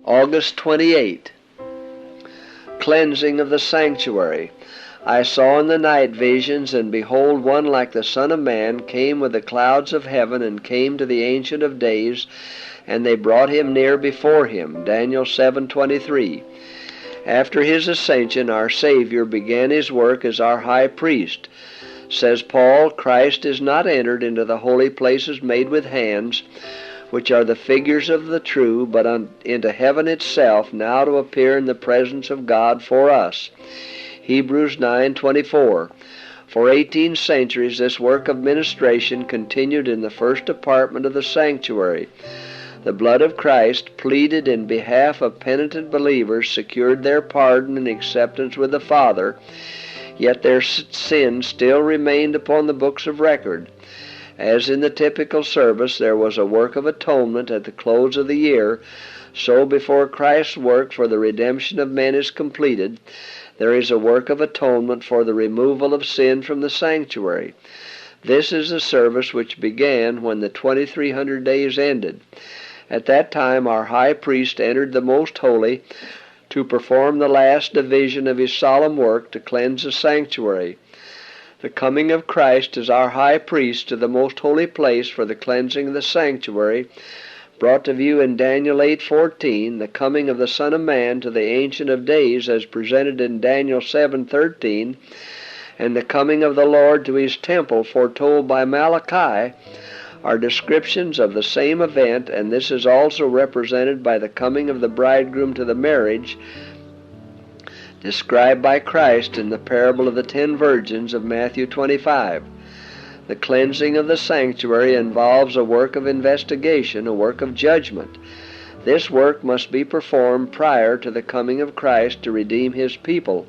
August 28. Cleansing of the sanctuary. I saw in the night visions, and behold, one like the Son of Man came with the clouds of heaven, and came to the Ancient of Days, and they brought him near before him. Daniel 7:23. After his ascension, our Savior began his work as our high priest. Says Paul, Christ is not entered into the holy places made with hands, which are the figures of the true, but into heaven itself, now to appear in the presence of God for us. Hebrews 9:24. For 18 centuries this work of ministration continued in the first apartment of the sanctuary. The blood of Christ, pleaded in behalf of penitent believers, secured their pardon and acceptance with the Father, yet their sins still remained upon the books of record. As in the typical service there was a work of atonement at the close of the year, so before Christ's work for the redemption of men is completed, there is a work of atonement for the removal of sin from the sanctuary. This is the service which began when the 2300 days ended. At that time our high priest entered the most holy to perform the last division of his solemn work to cleanse the sanctuary. The coming of Christ as our high priest to the most holy place for the cleansing of the sanctuary, brought to view in Daniel 8:14, the coming of the Son of Man to the Ancient of Days as presented in Daniel 7:13, and the coming of the Lord to his temple foretold by Malachi, are descriptions of the same event, and this is also represented by the coming of the bridegroom to the marriage, described by Christ in the parable of the 10 virgins of Matthew 25. The cleansing of the sanctuary involves a work of investigation, a work of judgment. This work must be performed prior to the coming of Christ to redeem his people,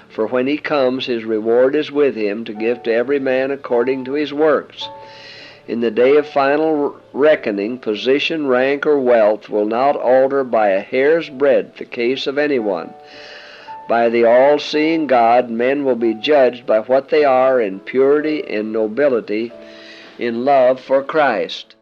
for when he comes his reward is with him to give to every man according to his works. In the day of final reckoning, position, rank, or wealth will not alter by a hair's breadth the case of anyone. By the all-seeing God, men will be judged by what they are in purity, in nobility, in love for Christ.